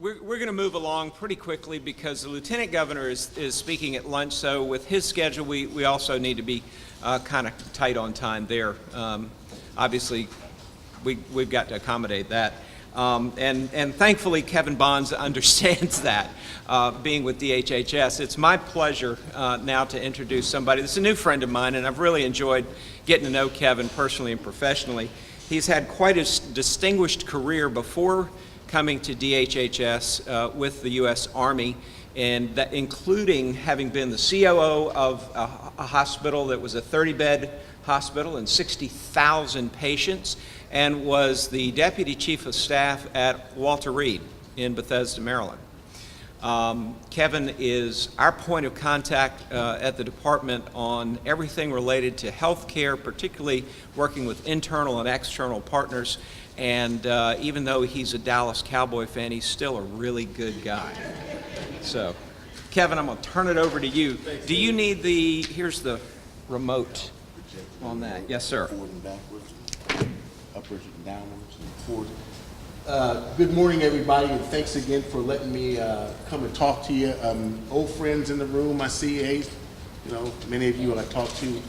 We're going to move along pretty quickly because the Lieutenant Governor is speaking at lunch, so with his schedule, we also need to be kind of tight on time there. Obviously, we've got to accommodate that. And thankfully, Kevin Bonds understands that, being with DHHS. It's my pleasure now to introduce somebody that's a new friend of mine, and I've really enjoyed getting to know Kevin personally and professionally. He's had quite a distinguished career before coming to DHHS with the U.S. Army, and that including having been the COO of a hospital that was a 30-bed hospital and 60,000 patients, and was the Deputy Chief of Staff at Walter Reed in Bethesda, Maryland. Kevin is our point of contact at the department on everything related to health care, particularly working with internal and external partners. And even though he's a Dallas Cowboy fan, he's still a really good guy. So, Kevin, I'm going to turn it over to you. Do you need here's the remote on that. Yes, sir. Forward and backwards, upwards and downwards and forward. Good morning, everybody, and thanks again for letting me come and talk to you. Old friends in the room, I see. Hey, many of you I talk to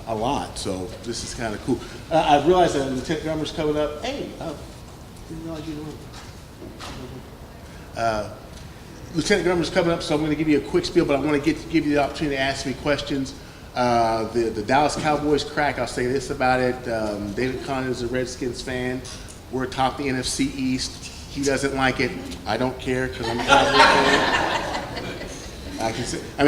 a lot, so this is kind of cool. I realized that Lieutenant Governor's coming up. Hey, didn't realize you were. Lieutenant Governor's coming up, so I'm going to give you a quick spiel, but I want to give you the opportunity to ask me questions. The Dallas Cowboys crack, I'll say this about it. David Conn is a Redskins fan. We're atop the NFC East. He doesn't like it. I don't care because I'm a Cowboys fan.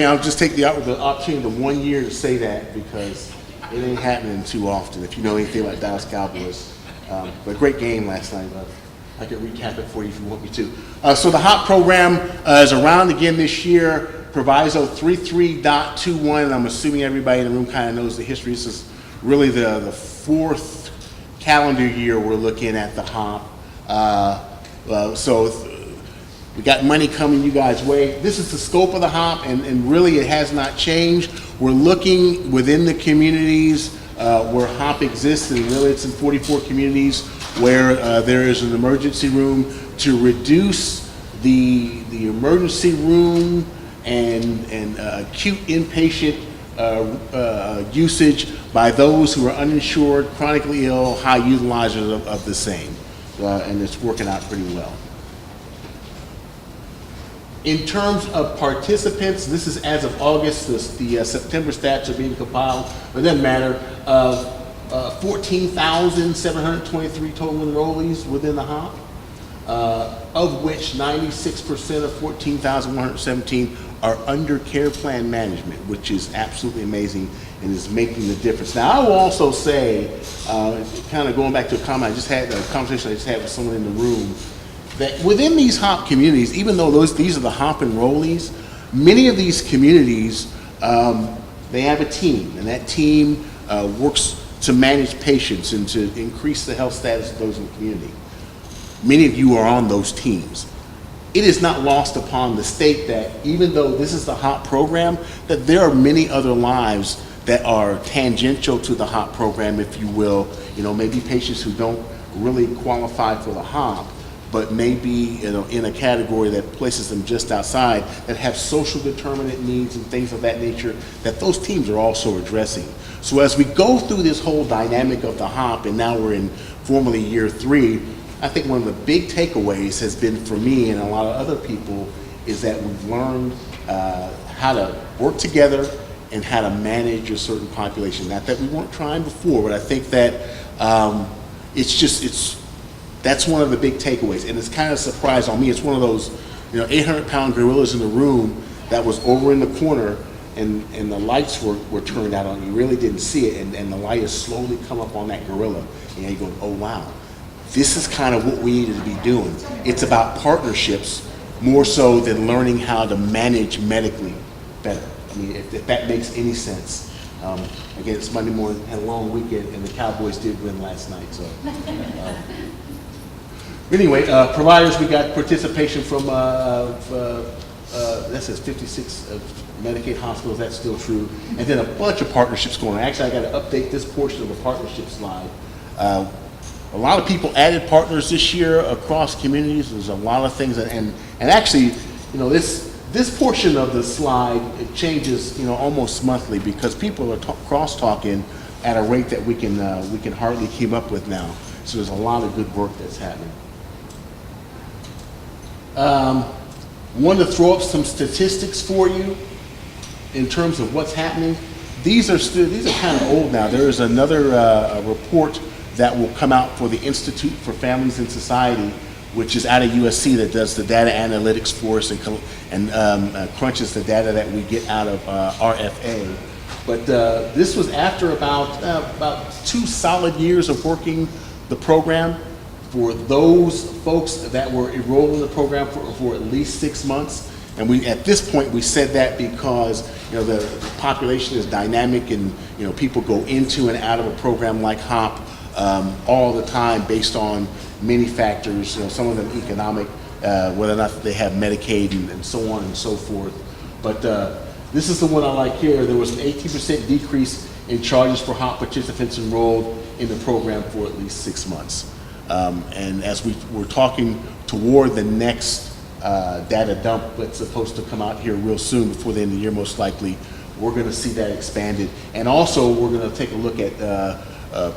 I'll just take the opportunity of 1 year to say that because it ain't happening too often if you know anything about Dallas Cowboys. But great game last night. I could recap it for you if you want me to. So the HOP program is around again this year. Proviso 33.21, and I'm assuming everybody in the room kind of knows the history. This is really the fourth calendar year we're looking at the HOP. So we got money coming you guys' way. This is the scope of the HOP, and really it has not changed. We're looking within the communities where HOP exists, and really it's in 44 communities where there is an emergency room to reduce the emergency room and acute inpatient usage by those who are uninsured, chronically ill, high utilizers of the same. And it's working out pretty well. In terms of participants, this is as of August. The September stats are being compiled, but it doesn't matter. 14,723 total enrollees within the HOP, of which 96% of 14,117 are under care plan management, which is absolutely amazing and is making the difference. Now, I will also say, kind of going back to a comment I just had, a conversation I just had with someone in the room, that within these HOP communities, even though these are the HOP enrollees, many of these communities, they have a team, and that team works to manage patients and to increase the health status of those in the community. Many of you are on those teams. It is not lost upon the state that even though this is the HOP program, that there are many other lives that are tangential to the HOP program, if you will. Maybe patients who don't really qualify for the HOP, but maybe in a category that places them just outside, that have social determinant needs and things of that nature, that those teams are also addressing. So as we go through this whole dynamic of the HOP, and now we're in formally year 3, I think one of the big takeaways has been for me and a lot of other people is that we've learned how to work together and how to manage a certain population. Not that we weren't trying before, but I think that that's one of the big takeaways. And it's kind of a surprise on me. It's one of those 800-pound gorillas in the room that was over in the corner and the lights were turned out on. You really didn't see it, and the light has slowly come up on that gorilla. And you go, oh wow. This is kind of what we needed to be doing. It's about partnerships more so than learning how to manage medically better. If that makes any sense. Again, it's Monday morning and a long weekend, and the Cowboys did win last night. So, anyway, providers, we got participation from that says 56 Medicaid hospitals. That's still true, and then a bunch of partnerships going on. Actually, I got to update this portion of the partnership slide. A lot of people added partners this year across communities. There's a lot of things, and actually, this portion of the slide, it changes, almost monthly because people are cross-talking at a rate that we can hardly keep up with now. So there's a lot of good work that's happening. Wanted to throw up some statistics for you in terms of what's happening. These are kind of old now. There is another report that will come out for the Institute for Families and Society, which is out of USC, that does the data analytics for us and crunches the data that we get out of RFA. But this was after about 2 solid years of working the program. For those folks that were enrolled in the program for at least 6 months. And at this point, we said that because the population is dynamic, and people go into and out of a program like HOP all the time based on many factors. Some of them economic, whether or not they have Medicaid and so on and so forth. But this is the one I like here. There was an 18% decrease in charges for HOP participants enrolled in the program for at least 6 months. And as we're talking toward the next data dump that's supposed to come out here real soon, before the end of the year most likely, we're going to see that expanded. And also we're going to take a look at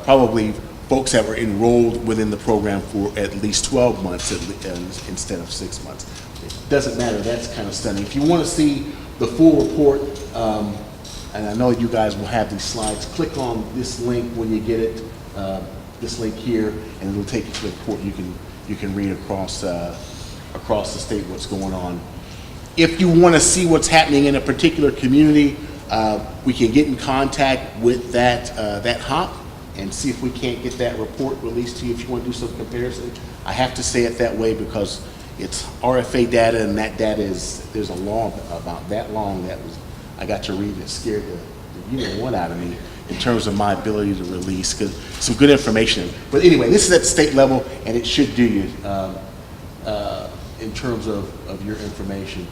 probably folks that were enrolled within the program for at least 12 months instead of 6 months. It doesn't matter, that's kind of stunning. If you want to see the full report, and I know you guys will have these slides, click on this link when you get it. This link here, and it'll take you to the report. You can read across the state what's going on. If you want to see what's happening in a particular community, we can get in contact with that HOP and see if we can't get that report released to you if you want to do some comparison. I have to say it that way because it's RFA data, and that data there's a law about that long I got to read, and it scared the one out of me in terms of my ability to release, because some good information. But anyway, this is at the state level, and it should do you in terms of your information.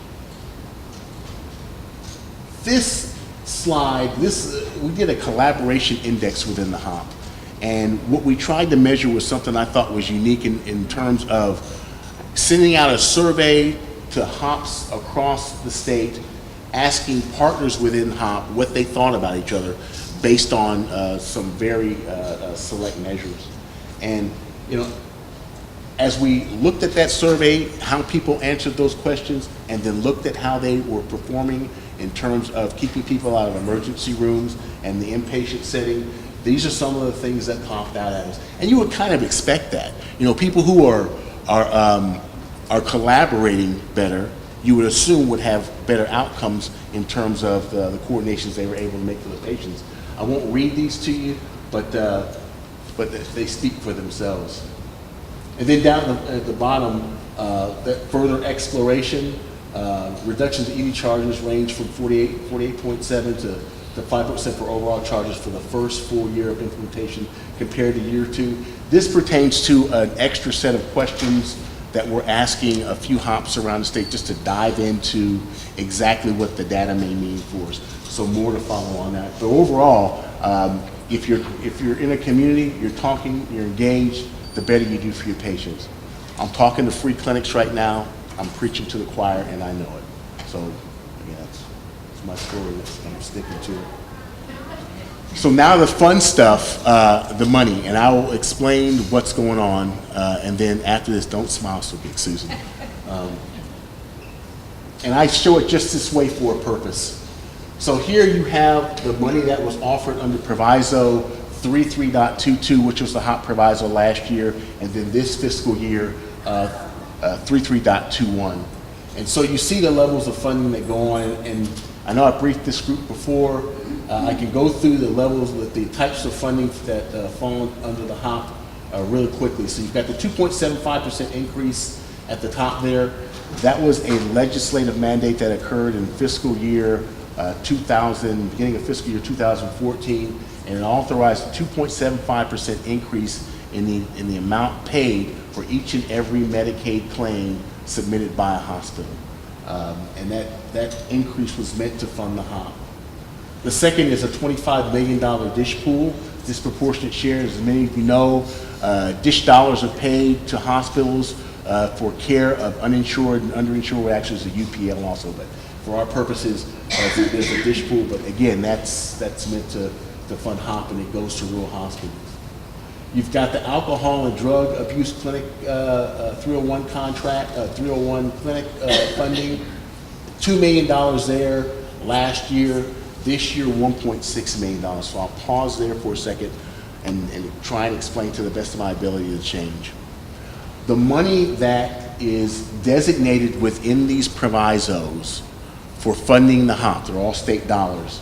This slide, we did a collaboration index within the HOP, and what we tried to measure was something I thought was unique in terms of sending out a survey to HOPs across the state, asking partners within HOP what they thought about each other based on some very select measures. And as we looked at that survey, how people answered those questions, and then looked at how they were performing in terms of keeping people out of emergency rooms and the inpatient setting, these are some of the things that popped out at us. And you would kind of expect that. People who are collaborating better, you would assume would have better outcomes in terms of the coordinations they were able to make for the patients. I won't read these to you, but they speak for themselves. And then down at the bottom, that further exploration, reductions in ED charges range from 48.7 to 5% for overall charges for the first full year of implementation compared to year 2. This pertains to an extra set of questions that we're asking a few HOPs around the state just to dive into exactly what the data may mean for us. So more to follow on that. But overall, if you're in a community, you're talking, you're engaged, the better you do for your patients. I'm talking to free clinics right now. I'm preaching to the choir, and I know it. So again, that's my story. I'm sticking to it. So now the fun stuff, the money, and I will explain what's going on, and then after this, don't smile so big, Susan. And I show it just this way for a purpose. So here you have the money that was offered under Proviso 33.22, which was the HOP Proviso last year, and then this fiscal year, 33.21. And so you see the levels of funding that go on, and I know I briefed this group before. I can go through the levels with the types of funding that fall under the HOP really quickly. So you've got the 2.75% increase at the top there. That was a legislative mandate that occurred in fiscal year 2000, beginning of fiscal year 2014, and it authorized a 2.75% increase in the amount paid for each and every Medicaid claim submitted by a hospital. And that increase was meant to fund the HOP. The second is a $25 million dish pool disproportionate shares. As many of you know, DISH dollars are paid to hospitals for care of uninsured and underinsured, well, actually it's a UPL also, but for our purposes, there's a DISH pool, but again, that's meant to fund HOP, and it goes to rural hospitals. You've got the alcohol and drug abuse clinic 301 contract, 301 clinic funding, $2 million there last year. This year, $1.6 million. So I'll pause there for a second and try and explain to the best of my ability the change. The money that is designated within these provisos for funding the HOP, they're all state dollars,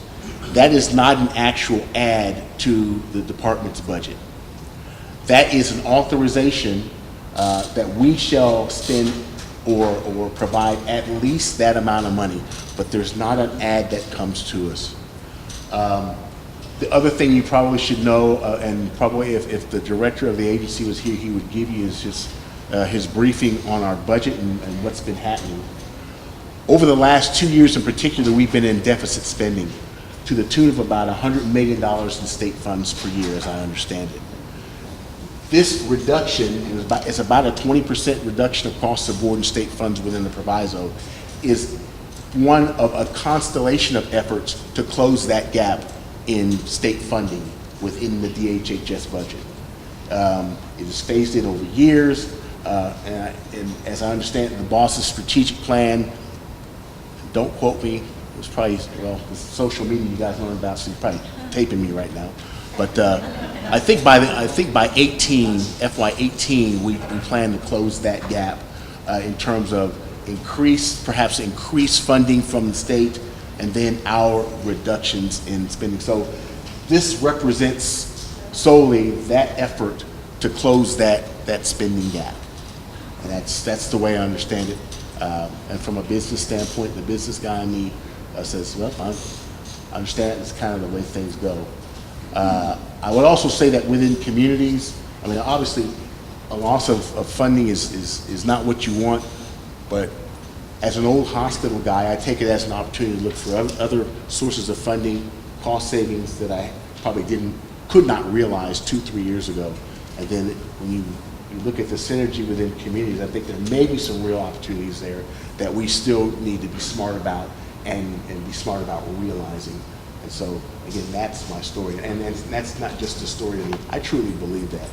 that is not an actual add to the department's budget. That is an authorization that we shall spend or provide at least that amount of money, but there's not an add that comes to us. The other thing you probably should know, and probably if the director of the agency was here, he would give you his briefing on our budget and what's been happening. Over the last 2 years in particular, we've been in deficit spending to the tune of about $100 million in state funds per year, as I understand it. This reduction is about a 20% reduction across the board in state funds within the proviso, is one of a constellation of efforts to close that gap in state funding within the DHHS budget. It is phased in over years, and as I understand the boss's strategic plan, don't quote me, it was probably, well, the social media you guys learn about, so you're probably taping me right now. But I think by FY18, we plan to close that gap in terms of perhaps increase funding from the state, and then our reductions in spending. So this represents solely that effort to close that spending gap, and that's the way I understand it. And from a business standpoint, the business guy in me says, well, I understand it's kind of the way things go. I would also say that within communities, I mean, obviously, a loss of funding is not what you want, but as an old hospital guy, I take it as an opportunity to look for other sources of funding, cost savings that I probably could not realize 2-3 years ago. And then when you look at the synergy within communities, I think there may be some real opportunities there that we still need to be smart about and be smart about realizing. And so, again, that's my story. And that's not just a story to me. I truly believe that.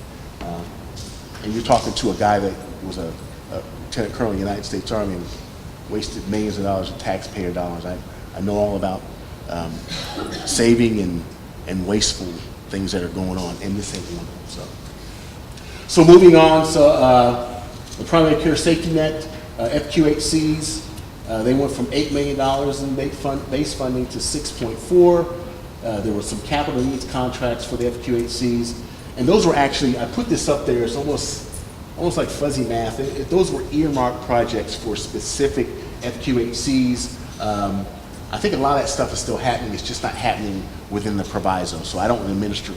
And you're talking to a guy that was a lieutenant colonel in the United States Army and wasted millions of dollars of taxpayer dollars. I know all about saving and wasteful things that are going on, and this ain't one of them. So moving on, the primary care safety net, FQHCs, they went from $8 million in base funding to 6.4. There were some capital needs contracts for the FQHCs, and those were actually, I put this up there, it's almost like fuzzy math. Those were earmarked projects for specific FQHCs. I think a lot of that stuff is still happening, it's just not happening within the proviso. So I don't administer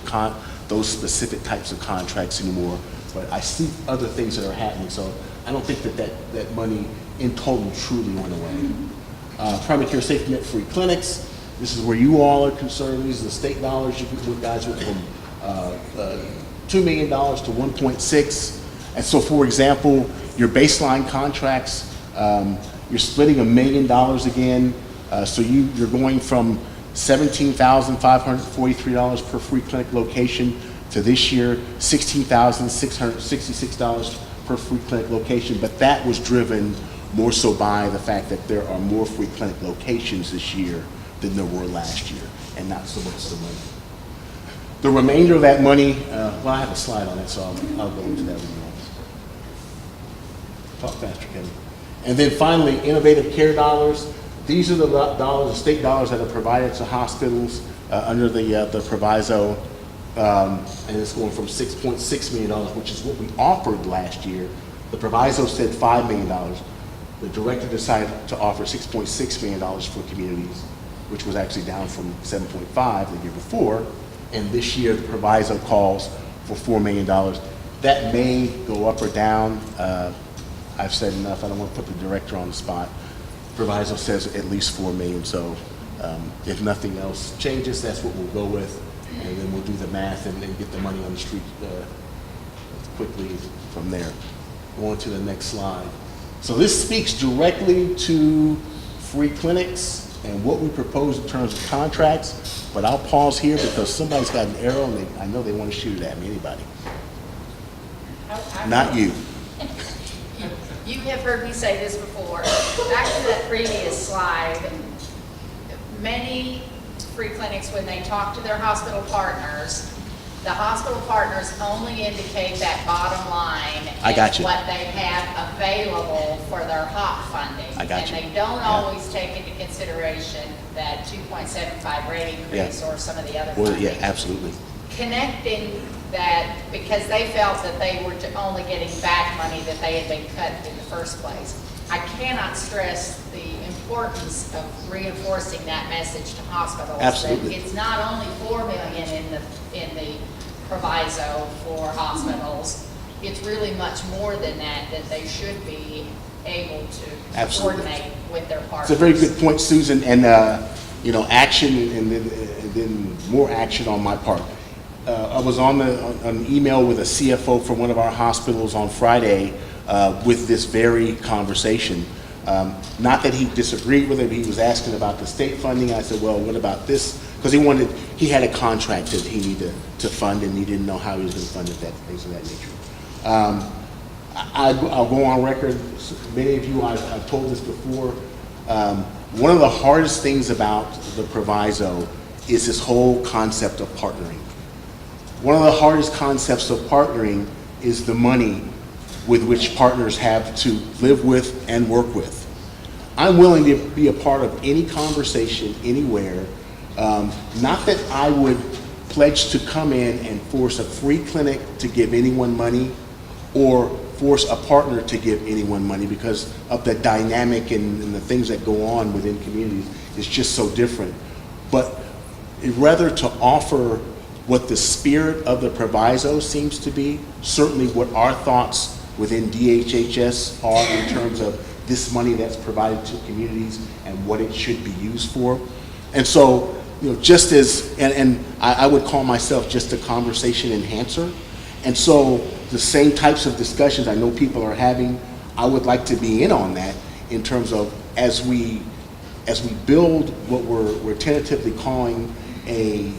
those specific types of contracts anymore, but I see other things that are happening. So I don't think that money in total truly went away. Primary care safety net free clinics. This is where you all are concerned. These are the state dollars. You guys went from $2 million to 1.6. And so, for example, your baseline contracts, you're splitting $1 million again. So you're going from $17,543 per free clinic location to this year, $16,666 per free clinic location. But that was driven more so by the fact that there are more free clinic locations this year than there were last year, and not so much the money. The remainder of that money, well, I have a slide on it, so I'll go into that with you all. Talk faster, Kevin. And then finally, innovative care dollars. These are the dollars, the state dollars that are provided to hospitals under the proviso, and it's going from $6.6 million, which is what we offered last year. The proviso said $5 million. The director decided to offer $6.6 million for communities, which was actually down from 7.5 the year before. And this year, the proviso calls for $4 million. That may go up or down. I've said enough. I don't want to put the director on the spot. Proviso says at least $4 million. So if nothing else changes, that's what we'll go with. and then we'll do the math and then get the money on the street quickly from there. Going to the next slide. So this speaks directly to free clinics and what we propose in terms of contracts, but I'll pause here because somebody's got an arrow and I know they want to shoot it at me. Anybody? Not you. You have heard me say this before. Back to that previous slide, many free clinics, when they talk to their hospital partners, the hospital partners only indicate that bottom line I got you. what they have available for their HOP funding. I got you. And they don't always take into consideration that 2.75 rate increase or some of the other Well, funding. yeah, absolutely. Connecting that, because they felt that they were only getting back money that they had been cut in the first place. I cannot stress the importance of reinforcing that message to hospitals. Absolutely. That it's not only $4 million in the proviso for hospitals, it's really much more than that they should be able to Absolutely. coordinate with their partners. It's a very good point, Susan, and action and then more action on my part. I was on an email with a CFO from one of our hospitals on Friday with this very conversation. Not that he disagreed with it, but he was asking about the state funding. I said, well, what about this? Because he had a contract that he needed to fund, and he didn't know how he was going to fund it, things of that nature. I'll go on record. Many of you, I've told this before. One of the hardest things about the proviso is this whole concept of partnering. One of the hardest concepts of partnering is the money with which partners have to live with and work with. I'm willing to be a part of any conversation anywhere. Not that I would pledge to come in and force a free clinic to give anyone money or force a partner to give anyone money, because of the dynamic and the things that go on within communities is just so different. But rather to offer what the spirit of the proviso seems to be, certainly what our thoughts within DHHS are in terms of this money that's provided to communities and what it should be used for. And so, just as, and I would call myself just a conversation enhancer. And so the same types of discussions I know people are having, I would like to be in on that in terms of as we build what we're tentatively calling a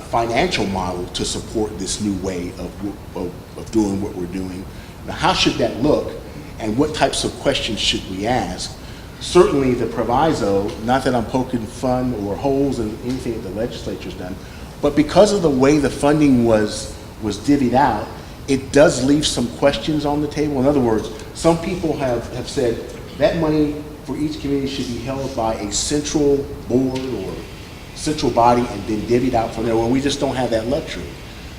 financial model to support this new way of doing what we're doing. Now, how should that look, and what types of questions should we ask? Certainly the proviso, not that I'm poking fun or holes in anything that the legislature's done, but because of the way the funding was divvied out, it does leave some questions on the table. In other words, some people have said that money for each community should be held by a central board or central body and then divvied out from there. Well, we just don't have that luxury.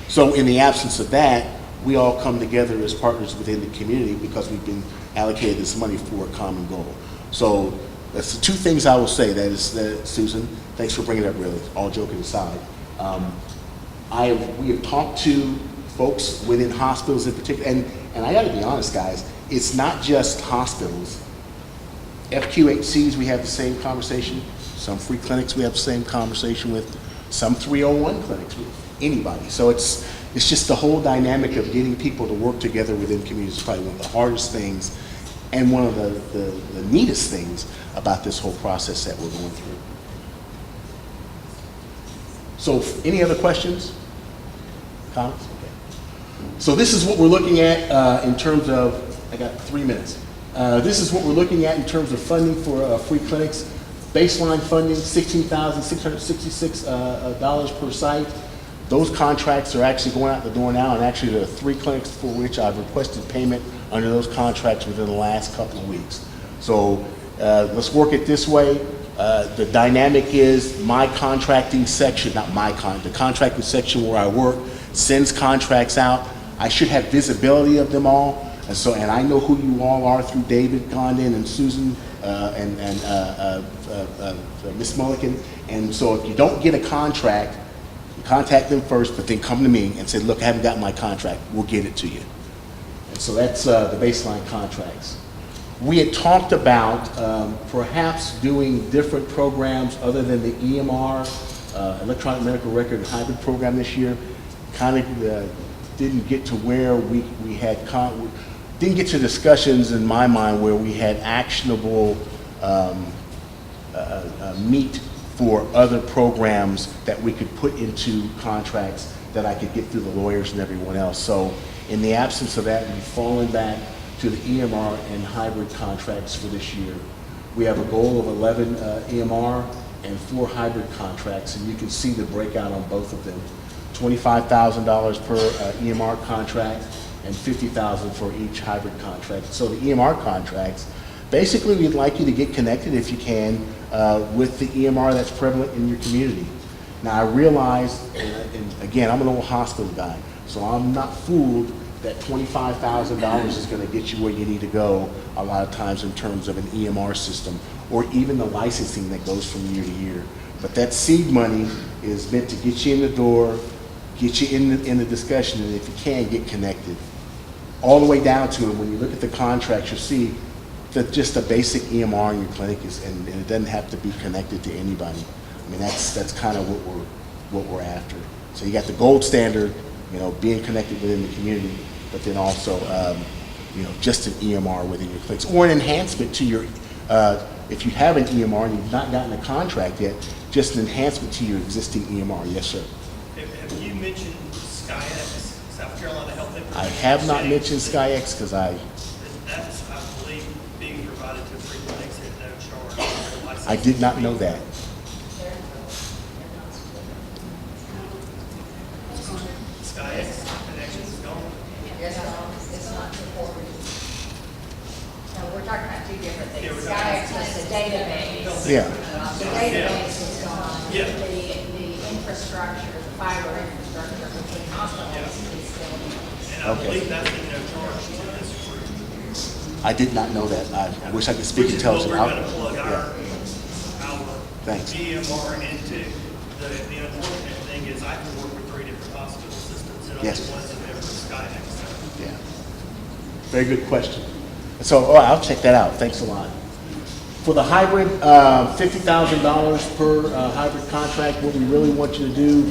So in the absence of that, we all come together as partners within the community because we've been allocated this money for a common goal. So that's the two things I will say. That is, Susan, thanks for bringing it up, really, all joking aside. We have talked to folks within hospitals in particular, and I gotta be honest, guys, it's not just hospitals. FQHCs, we have the same conversation. Some free clinics we have the same conversation with. Some 301 clinics with anybody. So it's just the whole dynamic of getting people to work together within communities is probably one of the hardest things and one of the neatest things about this whole process that we're going through. So any other questions? Comments? Okay. So this is what we're looking at in terms of, I got 3 minutes. This is what we're looking at in terms of funding for free clinics. Baseline funding, $16,666 per site. Those contracts are actually going out the door now, and actually there are 3 clinics for which I've requested payment under those contracts within the last couple of weeks. So let's work it this way. The dynamic is my contracting section, the contracting section where I work sends contracts out. I should have visibility of them all. And I know who you all are through David Condon and Susan and Ms. Mulligan. And so if you don't get a contract, you contact them first, but then come to me and say, look, I haven't gotten my contract. We'll get it to you. And so that's the baseline contracts. We had talked about perhaps doing different programs other than the EMR electronic medical record and hybrid program this year. Kind of didn't get to where we didn't get to discussions in my mind where we had actionable meat for other programs that we could put into contracts that I could get through the lawyers and everyone else. So in the absence of that, we've fallen back to the EMR and hybrid contracts for this year. We have a goal of 11 EMR and 4 hybrid contracts, and you can see the breakout on both of them. $25,000 per EMR contract and $50,000 for each hybrid contract. So the EMR contracts, basically we'd like you to get connected if you can with the EMR that's prevalent in your community. Now I realize, and again, I'm an old hospital guy, so I'm not fooled that $25,000 is going to get you where you need to go a lot of times in terms of an EMR system or even the licensing that goes from year to year. But that seed money is meant to get you in the door, get you in the discussion, and if you can, get connected. All the way down to, when you look at the contracts, you'll see that just a basic EMR in your clinic is, and it doesn't have to be connected to anybody. I mean, that's kind of what we're after. So you got the gold standard, you know, being connected within the community, but then also, you know, just an EMR within your clinics, or an enhancement to your, if you have an EMR and you've not gotten a contract yet, just an enhancement to your existing EMR. Yes, sir. Have you mentioned SCFCA, South Carolina Health Information? I have not mentioned SCFCA because That's, I believe, being provided to free clinics at no charge. I did not know that. SCFCA connection is gone. It's not reported. No, we're talking about 2 different Yeah, things. we're talking SCFCA is the database. Yeah. The database is gone. Yeah. The infrastructure, the fiber infrastructure between hospitals is still. And I Okay. believe that's at no charge to this group. I did not know that. I wish I could speak Which is what intelligent. we're going to plug our Thanks. EMR into. The unfortunate thing is I can work with 3 different hospital systems and Yes. only one's a member of SCFCA. Yeah. Very good question. So, I'll check that out. Thanks a lot. For the hybrid, $50,000 per hybrid contract. What we really want you to do,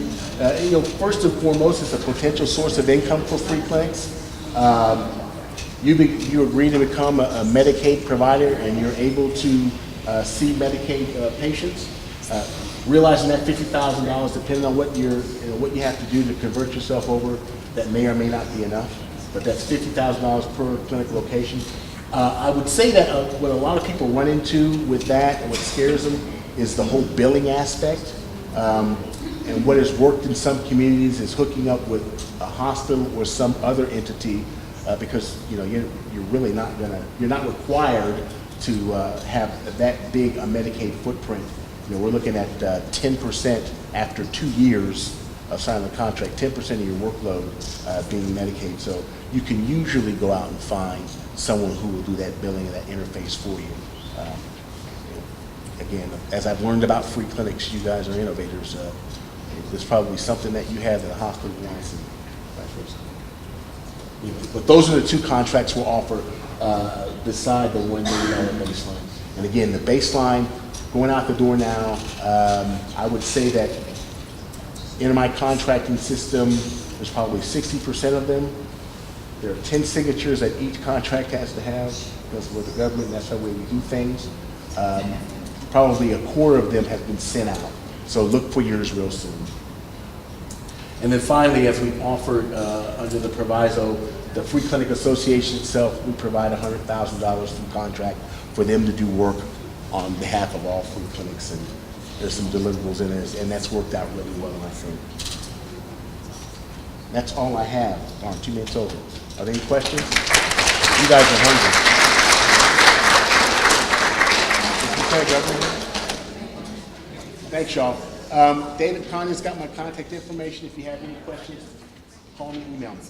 you know, first and foremost, it's a potential source of income for free clinics. You agree to become a Medicaid provider, and you're able to see Medicaid patients. Realizing that $50,000, depending on what what you have to do to convert yourself over, that may or may not be enough. But that's $50,000 per clinic location. I would say that what a lot of people run into with that, and what scares them, is the whole billing aspect. And what has worked in some communities is hooking up with a hospital or some other entity, because you know you're really not you're not required to have that big a Medicaid footprint. You know, we're looking at 10% after 2 years of signing the contract, 10% of your workload being Medicaid. So you can usually go out and find someone who will do that billing and that interface for you. Again, as I've learned about free clinics, you guys are innovators. There's probably something that you have that a hospital wants, and vice versa. You know, but those are the 2 contracts we'll offer beside the $1 million baseline. And again, the baseline going out the door now, I would say that in my contracting system, there's probably 60% of them. There are 10 signatures that each contract has to have, because we're the government, that's how we do things. Probably a quarter of them have been sent out. So look for yours real soon. And then finally, as we've offered under the proviso, the Free Clinic Association itself, we provide $100,000 through contract for them to do work on behalf of all free clinics, and there's some deliverables in it, and that's worked out really well, I think. That's all I have. Darn, 2 minutes over. Are there any questions? You guys are hungry. Okay, Governor. Thanks, y'all. David Connor's got my contact information. If you have any questions, call me, email me.